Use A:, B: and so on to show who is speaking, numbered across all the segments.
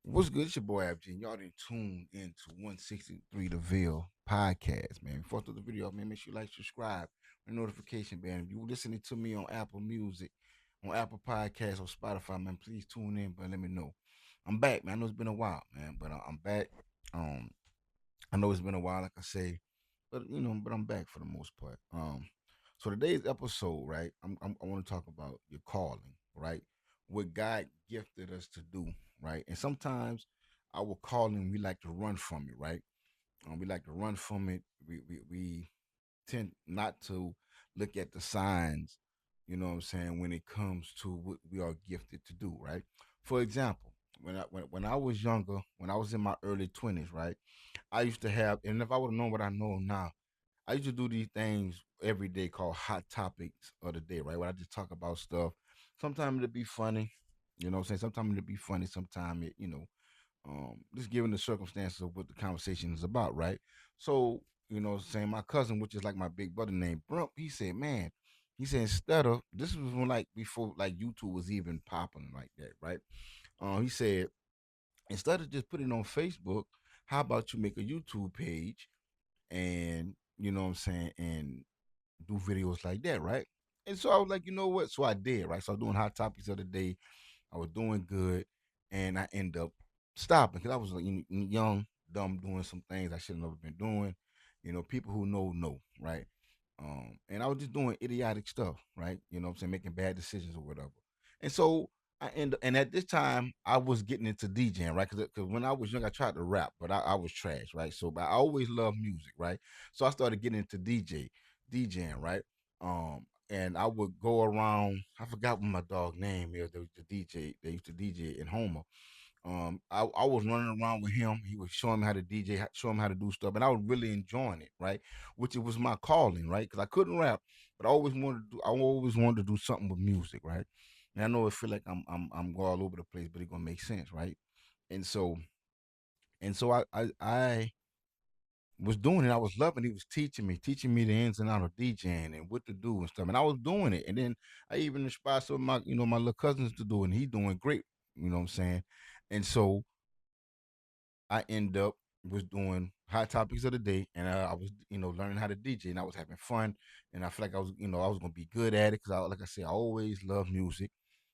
A: What's good? It's your boy FG. And y'all done tuned into 163 The Ville podcast, man. Before I start the video, man, make sure you like, subscribe, and notification bell. If you listening to me on Apple Music, on Apple Podcasts, or Spotify, man, please tune in, but let me know. I'm back, man. I know it's been a while, man, but I'm back. Um, I know it's been a while, like I say, but I'm back for the most part. So today's episode, right? I want to talk about your calling, right? What God gifted us to do, right? And sometimes our calling, we like to run from it, right? We like to run from it. We tend not to look at the signs, you know what I'm saying, when it comes to what we are gifted to do, right? For example, when I was younger, when I was in my early 20s, right? I used to have, and if I would have known what I know now, I used to do these things every day called hot topics of the day, right? Where I just talk about stuff. Sometimes it'll be funny, you know what I'm saying? Sometimes it'll be funny, sometimes just given the circumstances of what the conversation is about, right? So, saying my cousin, which is like my big brother named Brump, he said, man, he said, instead of, this was when like before like YouTube was even popping like that, right? He said, instead of just putting it on Facebook, how about you make a YouTube page and you know what I'm saying, and do videos like that, right? And so I was like, you know what? So I did, right? So I was doing hot topics of the day. I was doing good, and I end up stopping because I was like, young, dumb, doing some things I should have never been doing. People who know, right? And I was just doing idiotic stuff, right? You know what I'm saying, making bad decisions or whatever. And so and at this time I was getting into DJing, right? Because when I was young, I tried to rap, but I was trash, right? So, but I always loved music, right? So I started getting into DJing, right? And I would go around. I forgot what my dog name is. The DJ they used to DJ in Homer. I was running around with him. He was showing me how to DJ, showing me how to do stuff, and I was really enjoying it, right? Which it was my calling, right? Because I couldn't rap, but I always wanted to do something with music, right? And I know it feel like I'm going all over the place, but it gonna make sense, right? And so I was doing it. I was loving it. He was teaching me the ins and outs of DJing and what to do and stuff. And I was doing it. And then I even inspired some of my, my little cousins to do it. And he doing great. You know what I'm saying? And so I end up was doing hot topics of the day, and I was learning how to DJ, and I was having fun, and I feel like I was gonna be good at it because like I said, I always love music.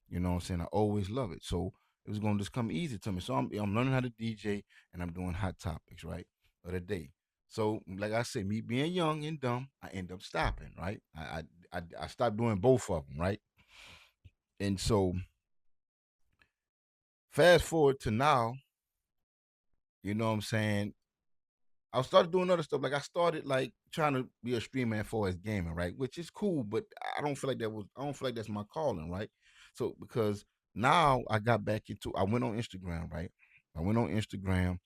A: You know what I'm saying? I always love it, so it was gonna just come easy to me. So I'm learning how to DJ, and I'm doing hot topics right of the day. So like I said, me being young and dumb, I end up stopping. Right? I stopped doing both of them. Right? And so fast forward to now, you know what I'm saying? I started doing other stuff. Like I started like trying to be a streamer as far as gaming, right? Which is cool, but I don't feel like that's my calling, right? So because now I got back into I went on Instagram, right? I went on Instagram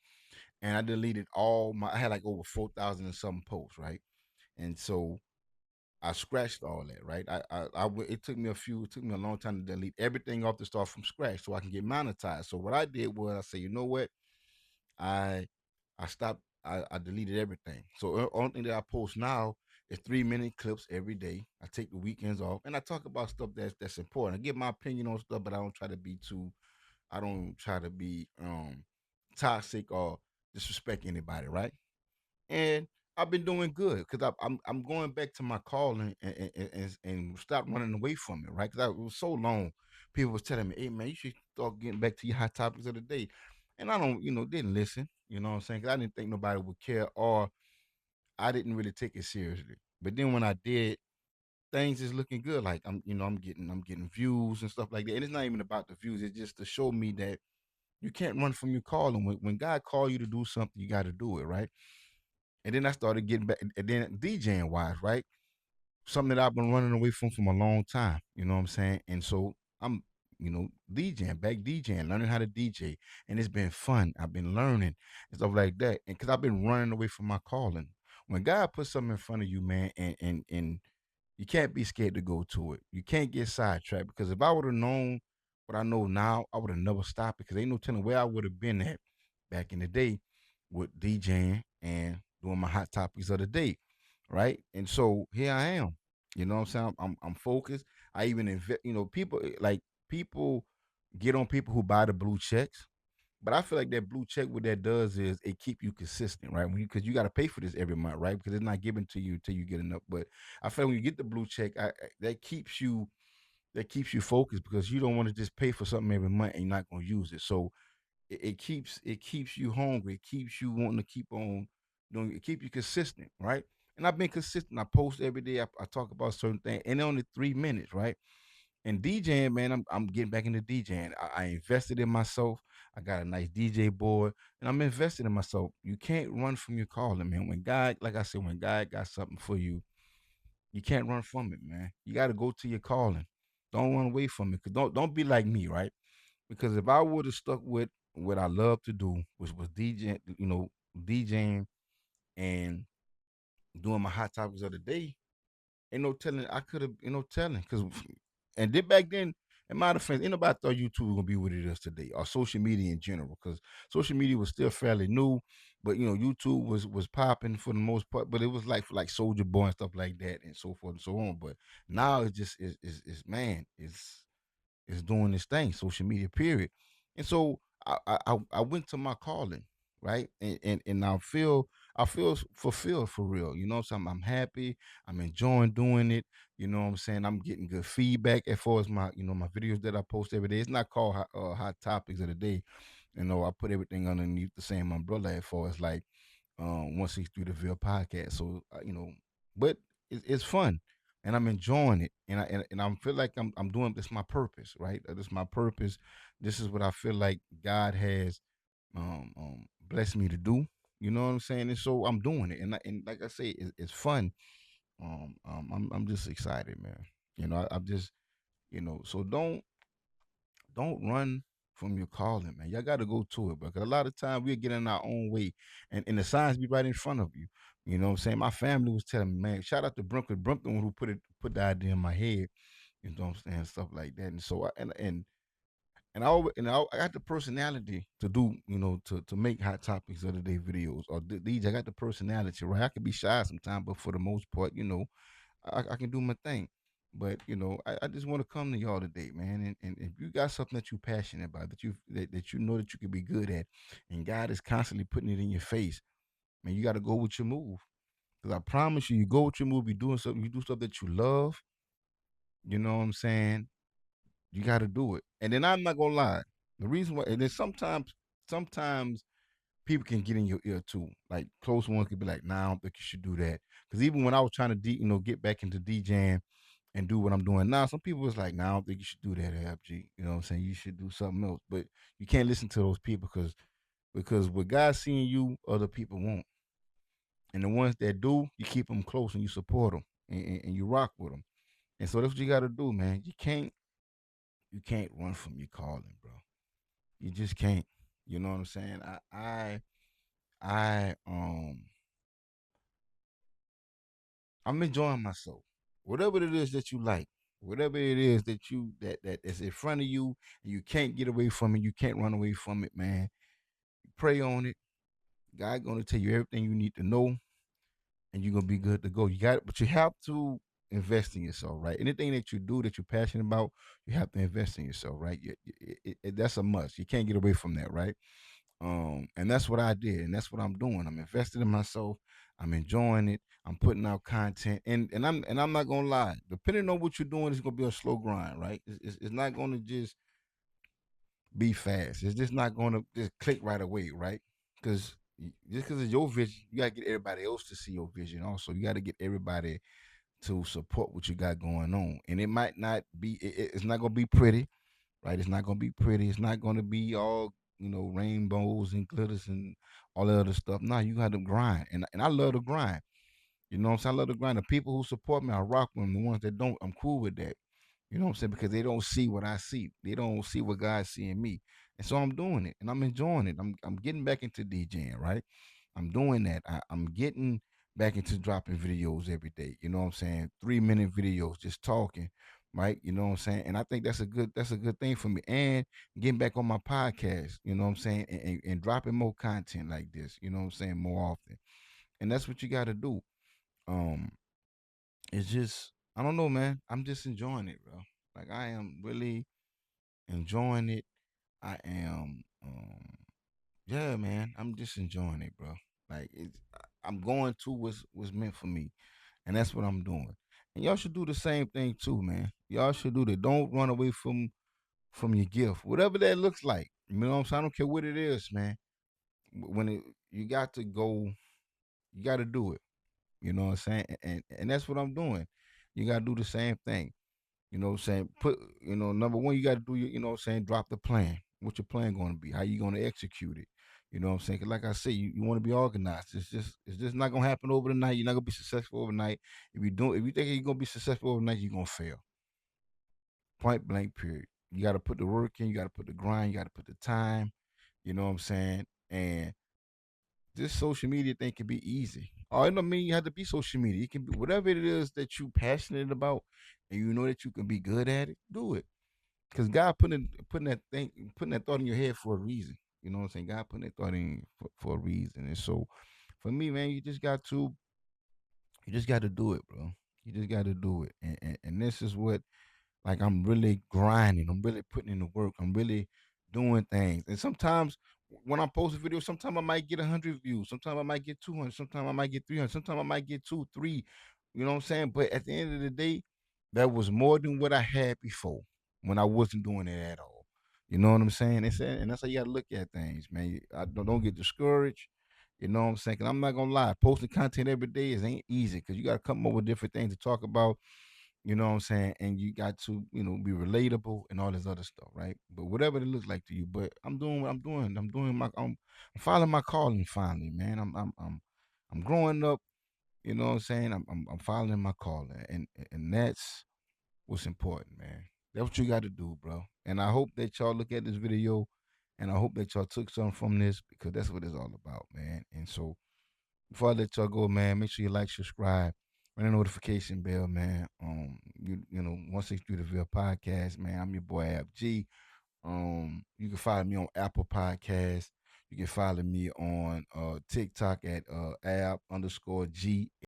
A: and I deleted I had like over 4,000 and something posts, right? And so I scratched all that, right? It took me a long time to delete everything off to start from scratch so I can get monetized. So what I did was I said, you know what? I I stopped. I deleted everything. So the only thing that I post now is 3 minute clips every day. I take the weekends off and I talk about stuff that's important. I give my opinion on stuff, but I don't try to be too. I don't try to be toxic or disrespect anybody, right? And I've been doing good because I'm going back to my calling and stop running away from it, right? Because it was so long. People was telling me, "Hey man, you should start getting back to your hot topics of the day," and I don't, didn't listen. You know what I'm saying? 'Cause I didn't think nobody would care, or I didn't really take it seriously. But then when I did, things is looking good. Like I'm getting views and stuff like that. And it's not even about the views. It's just to show me that you can't run from your calling. When God called you to do something, you got to do it, right? And then I started getting back, and then DJing wise, right? Something that I've been running away from a long time. You know what I'm saying? And so I'm, DJing, back DJing, learning how to DJ, and it's been fun. I've been learning and stuff like that, and because I've been running away from my calling. When God puts something in front of you, man, and you can't be scared to go to it. You can't get sidetracked because if I would have known what I know now, I would have never stopped because ain't no telling where I would have been at back in the day with DJing and doing my hot topics of the day, right? And so here I am. You know what I'm saying? I'm focused. I even invest. People like people get on people who buy the blue checks, But I feel like that blue check, what that does is it keep you consistent, right? When you because you got to pay for this every month, right? Because it's not given to you until you get enough. But I feel when you get the blue check, that keeps you focused because you don't want to just pay for something every month and you're not going to use it. So it keeps you hungry. It keeps you wanting to keep on doing. It keep you consistent, right? And I've been consistent. I post every day. I talk about certain things, and only 3 minutes, right? And DJing, man, I'm getting back into DJing. I invested in myself. I got a nice DJ board, and I'm invested in myself. You can't run from your calling, man. When God, like I said, when God got something for you, you can't run from it, man. You got to go to your calling. Don't run away from it. Cause don't be like me, right? Because if I would have stuck with what I love to do, which was DJing, DJing and doing my hot topics of the day, ain't no telling. I could have, ain't no telling. Cause and then back then, in my defense, ain't nobody thought YouTube was gonna be what it is today, or social media in general. Cause social media was still fairly new, but YouTube was popping for the most part. But it was like for like Soldier Boy and stuff like that, and so forth and so on. But now it's just is man, it's doing this thing, social media, period. And so I went to my calling, right? And I feel fulfilled for real. So I'm happy. I'm enjoying doing it. You know what I'm saying? I'm getting good feedback as far as my videos that I post every day. It's not called hot topics of the day. I put everything underneath the same umbrella as far as like 163 The Ville podcast. So but it's fun, and I'm enjoying it, and I feel like I'm doing this my purpose, right? This is my purpose. This is what I feel like God has blessed me to do. You know what I'm saying? And so I'm doing it, and like I say, it's fun. I'm just excited, man. I'm just so don't run from your calling, man. Y'all got to go to it, because a lot of time we'll get in our own way, and the signs be right in front of you. You know what I'm saying? My family was telling me, man, shout out to Brooklyn. Brooklyn who put the idea in my head. You know what I'm saying? Stuff like that. And so I got the personality to do, to make hot topics of the day videos or these. I got the personality, right? I could be shy sometimes, but for the most part, I can do my thing. But I just want to come to y'all today, man. And if you got something that you're passionate about, that you know that you could be good at, and God is constantly putting it in your face, man, you got to go with your move. Because I promise you, you go with your move, you doing something, you do stuff that you love. You know what I'm saying? You got to do it. And then I'm not gonna lie. The reason why, and then sometimes people can get in your ear too. Like close ones could be like, "Nah, I don't think you should do that." Because even when I was trying to, get back into DJing and do what I'm doing now, some people was like, "Nah, I don't think you should do that, FG." You know what I'm saying? You should do something else. But you can't listen to those people because what God's seeing you, other people won't. And the ones that do, you keep them close and you support them and you rock with them. And so that's what you got to do, man. You can't run from your calling, bro. You just can't. You know what I'm saying? I I'm enjoying myself. Whatever it is that you like, whatever it is that is in front of you, and you can't get away from it, you can't run away from it, man. Pray on it. God gonna tell you everything you need to know, and you're gonna be good to go. But you have to invest in yourself, right? Anything that you do that you're passionate about, you have to invest in yourself, right? That's a must. You can't get away from that, right? And that's what I did, and that's what I'm doing. I'm invested in myself. I'm enjoying it. I'm putting out content, and I'm not gonna lie. Depending on what you're doing, it's gonna be a slow grind, right? It's not gonna just be fast. It's just not gonna just click right away, right? Because just because it's your vision, you gotta get everybody else to see your vision. Also, you gotta get everybody to support what you got going on, and it might not be. It's not gonna be pretty, right? It's not gonna be pretty. It's not gonna be all rainbows and glitters and all that other stuff. No, you got to grind, and I love to grind. You know what I'm saying? I love to grind. The people who support me, I rock with them. The ones that don't, I'm cool with that. You know what I'm saying? Because they don't see what I see. They don't see what God see in me. And so I'm doing it and I'm enjoying it. I'm getting back into DJing, right? I'm doing that. I'm getting back into dropping videos every day. You know what I'm saying? 3 minute videos, just talking, right? You know what I'm saying? And I think that's a good thing for me. And getting back on my podcast, you know what I'm saying? And dropping more content like this, you know what I'm saying, more often. And that's what you gotta do. Um, it's just I don't know, man. I'm just enjoying it, bro. Like I am really enjoying it. I am. Yeah, man, I'm just enjoying it, bro. Like I'm going to what's meant for me, and that's what I'm doing. And y'all should do the same thing too, man. Y'all should do that. Don't run away from your gift, whatever that looks like. You know what I'm saying? I don't care what it is, man. When you got to go, you got to do it. You know what I'm saying? And that's what I'm doing. You got to do the same thing. You know what I'm saying? Number one, you got to do your, you know what I'm saying, drop the plan. What your plan going to be? How you going to execute it? You know what I'm saying? 'Cause like I say, you want to be organized. It's just not gonna happen over the night. You're not gonna be successful overnight. If you think you're gonna be successful overnight, you're gonna fail. Point blank. Period. You got to put the work in. You got to put the grind. You got to put the time. You know what I'm saying? And this social media thing can be easy. Oh, it don't mean you have to be social media. It can be whatever it is that you passionate about, and you know that you can be good at it. Do it. Because God putting that thought in your head for a reason. You know what I'm saying? God putting that thought in for a reason. And so, for me, man, you just got to do it, bro. You just got to do it. And this is what, like, I'm really grinding. I'm really putting in the work. I'm really doing things. And sometimes when I post a video, sometimes I might get 100 views. Sometimes I might get 200. Sometimes I might get 300. Sometimes I might get two, three. You know what I'm saying? But at the end of the day, that was more than what I had before when I wasn't doing it at all. You know what I'm saying? And that's how you got to look at things, man. I don't get discouraged. You know what I'm saying? 'Cause I'm not gonna lie, posting content every day is ain't easy because you got to come up with different things to talk about, you know what I'm saying? And you got to, be relatable and all this other stuff, right? But whatever it looks like to you. But I'm doing what I'm doing. I'm following my calling finally, man. I'm growing up, you know what I'm saying? I'm following my calling. And that's what's important, man. That's what you got to do, bro. And I hope that y'all look at this video and I hope that y'all took something from this because that's what it's all about, man. And so before I let y'all go, man, make sure you like, subscribe, ring the notification bell, man. 163 The Ville Podcast, man. I'm your boy Ab G. You can follow me on Apple Podcasts. You can follow me on TikTok at ab_G